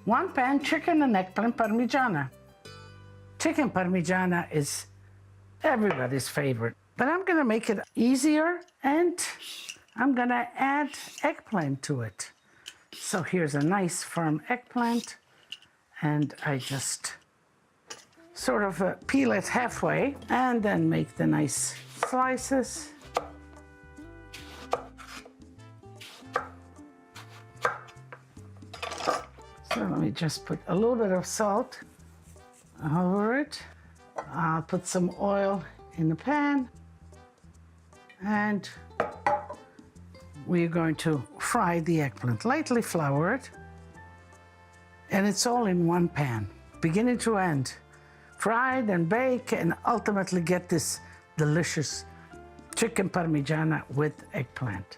1 pan chicken and eggplant parmigiana. Chicken parmigiana is everybody's favorite, but I'm gonna make it easier and I'm gonna add eggplant to it. So here's a nice firm eggplant and I just sort of peel it halfway and then make the nice slices. So let me just put a little bit of salt over it. I'll put some oil in the pan and we're going to fry the eggplant, lightly flour it, and it's all in one pan, beginning to end. Fried and bake and ultimately get this delicious chicken parmigiana with eggplant.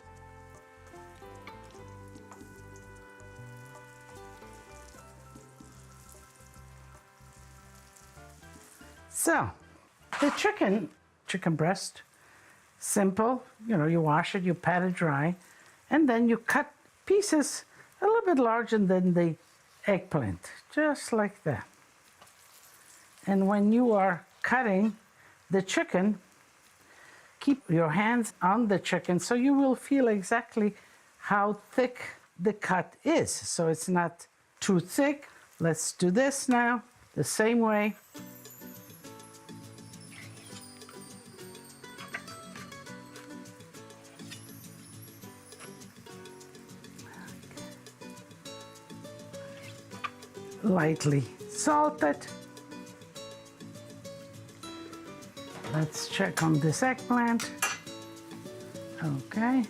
So, the chicken breast, simple, you wash it, you pat it dry, and then you cut pieces a little bit larger than the eggplant, just like that. And when you are cutting the chicken, keep your hands on the chicken so you will feel exactly how thick the cut is. So it's not too thick. Let's do this now, the same way. Lightly salt it. Let's check on this eggplant. Okay.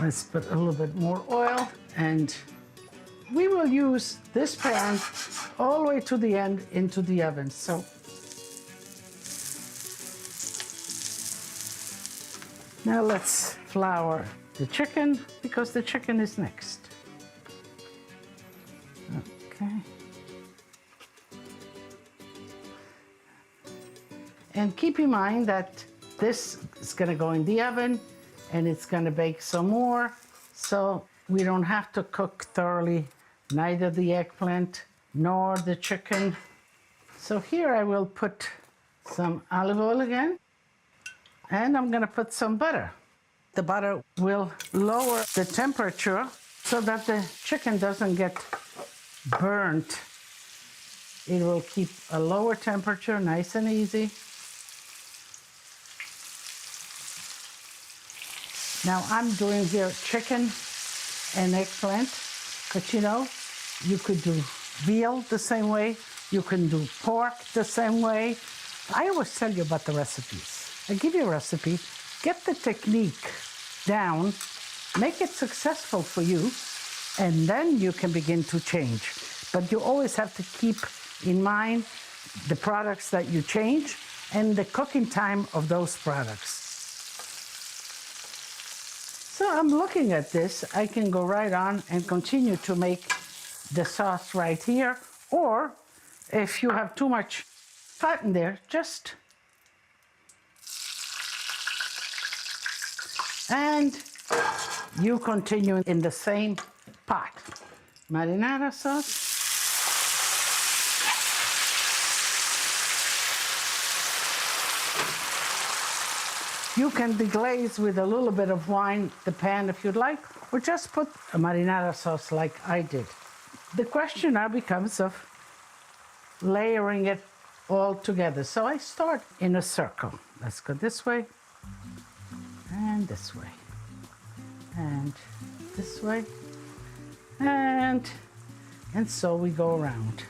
Let's put a little bit more oil, and we will use this pan all the way to the end into the oven. So now let's flour the chicken because the chicken is next. Okay. And keep in mind that this is going to go in the oven and it's going to bake some more. So we don't have to cook thoroughly neither the eggplant nor the chicken. So here I will put some olive oil again. And I'm gonna put some butter. The butter will lower the temperature so that the chicken doesn't get burnt. It will keep a lower temperature, nice and easy. Now I'm doing here chicken and eggplant, but you could do veal the same way, you can do pork the same way. I always tell you about the recipes. I give you a recipe, get the technique down, make it successful for you, and then you can begin to change. But you always have to keep in mind the products that you change and the cooking time of those products. So I'm looking at this, I can go right on and continue to make the sauce right here, or if you have too much fat in there, just and you continue in the same pot. Marinara sauce. You can deglaze with a little bit of wine the pan if you'd like, or just put a marinara sauce like I did. The question now becomes of layering it all together. So I start in a circle. Let's go this way, and this way, and this way, and so we go around.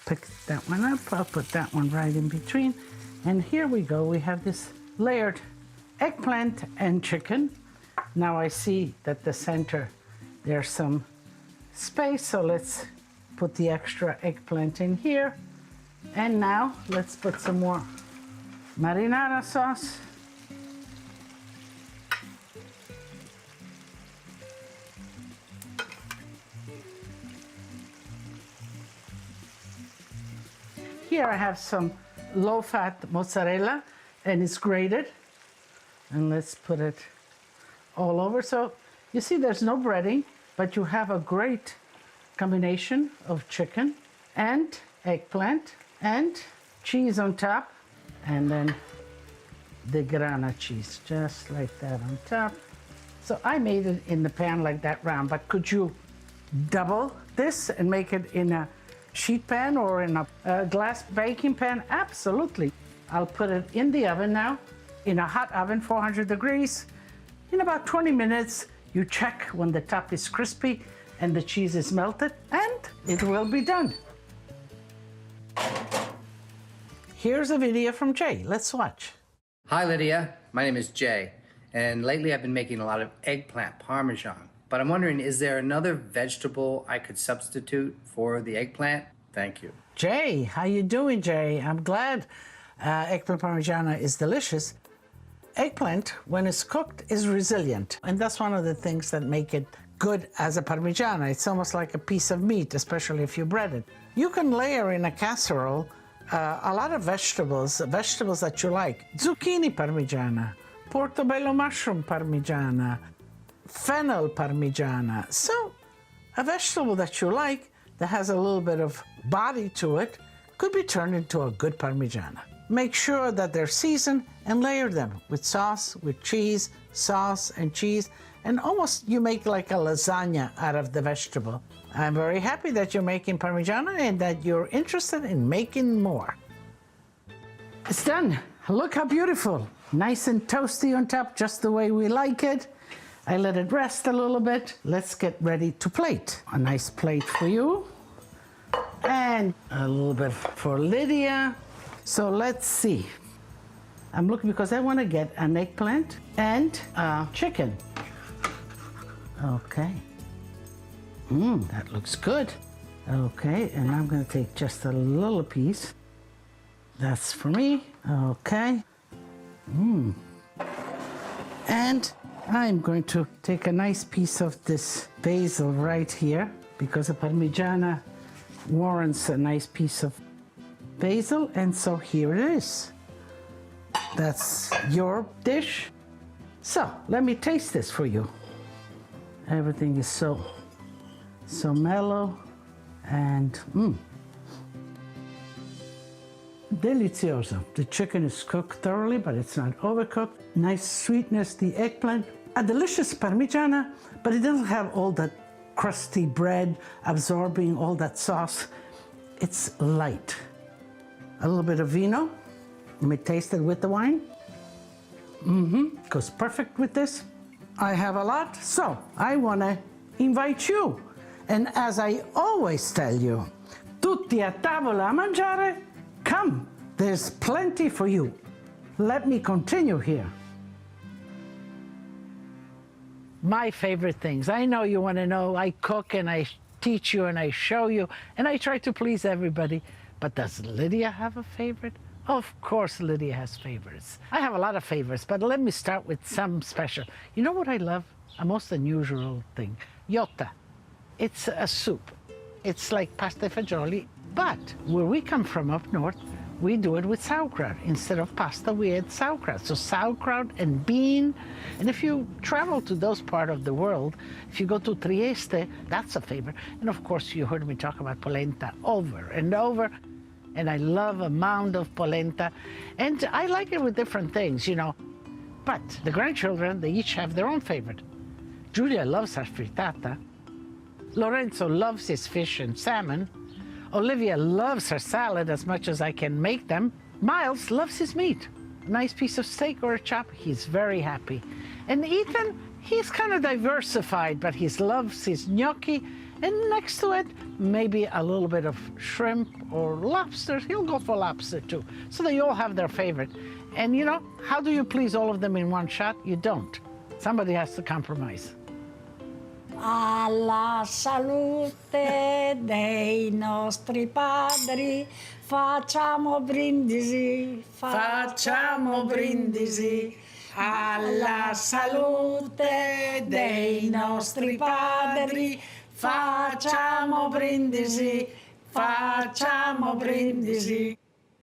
Pick that one up, I'll put that one right in between. And here we go, we have this layered eggplant and chicken. Now I see that the center, there's some space, so let's put the extra eggplant in here. And now let's put some more marinara sauce. Here I have some low-fat mozzarella, and it's grated. And let's put it all over. So you see there's no breading, but you have a great combination of chicken and eggplant and cheese on top, and then the grana cheese, just like that on top. So I made it in the pan like that round, but could you double this and make it in a sheet pan or in a glass baking pan? Absolutely. I'll put it in the oven now, in a hot oven, 400 degrees. In about 20 minutes, you check when the top is crispy and the cheese is melted, and it will be done. Here's a video from Jay. Let's watch. Hi Lydia, my name is Jay, and lately I've been making a lot of eggplant parmesan. But I'm wondering, is there another vegetable I could substitute for the eggplant? Thank you. Jay, how you doing, Jay? I'm glad eggplant parmigiana is delicious. Eggplant, when it's cooked, is resilient, and that's one of the things that make it good as a parmigiana. It's almost like a piece of meat, especially if you bread it. You can layer in a casserole a lot of vegetables that you like. Zucchini parmigiana, portobello mushroom parmigiana, fennel parmigiana. So a vegetable that you like that has a little bit of body to it could be turned into a good parmigiana. Make sure that they're seasoned and layer them with sauce, with cheese, sauce and cheese, and almost you make like a lasagna out of the vegetable. I'm very happy that you're making parmigiana and that you're interested in making more. It's done. Look how beautiful. Nice and toasty on top, just the way we like it. I let it rest a little bit. Let's get ready to plate. A nice plate for you. And a little bit for Lydia. So let's see. I'm looking because I want to get an eggplant and chicken. Okay. That looks good. Okay, and I'm going to take just a little piece. That's for me. Okay. And I'm going to take a nice piece of this basil right here, because a parmigiana warrants a nice piece of basil, and so here it is. That's your dish. So let me taste this for you. Everything is so mellow and delizioso. The chicken is cooked thoroughly, but it's not overcooked. Nice sweetness, the eggplant. A delicious parmigiana, but it doesn't have all that crusty bread absorbing all that sauce. It's light. A little bit of vino. Let me taste it with the wine. Goes perfect with this. I have a lot, so I want to invite you. And as I always tell you, tutti a tavola a mangiare, come, there's plenty for you. Let me continue here. My favorite things. I know you want to know. I cook and I teach you and I show you and I try to please everybody. But does Lydia have a favorite? Of course Lydia has favorites. I have a lot of favorites, but let me start with some special. You know what I love? A most unusual thing. Iotta. It's a soup. It's like pasta e fagioli, but where we come from up north, we do it with sauerkraut. Instead of pasta, we add sauerkraut. So sauerkraut and bean. And if you travel to those parts of the world, if you go to Trieste, that's a favorite. And of course, you heard me talk about polenta over and over. And I love a mound of polenta. And I like it with different things, you know. But the grandchildren, they each have their own favorite. Giulia loves her frittata. Lorenzo loves his fish and salmon. Olivia loves her salad as much as I can make them. Miles loves his meat. A nice piece of steak or a chop, he's very happy. And Ethan, he's kind of diversified, but he loves his gnocchi. And next to it, maybe a little bit of shrimp or lobster. He'll go for lobster too. So they all have their favorite. And you know, how do you please all of them in one shot? You don't. Somebody has to compromise. Alla salute dei nostri padri, facciamo brindisi, facciamo brindisi. Alla salute dei nostri padri, facciamo brindisi. Facciamo brindisi.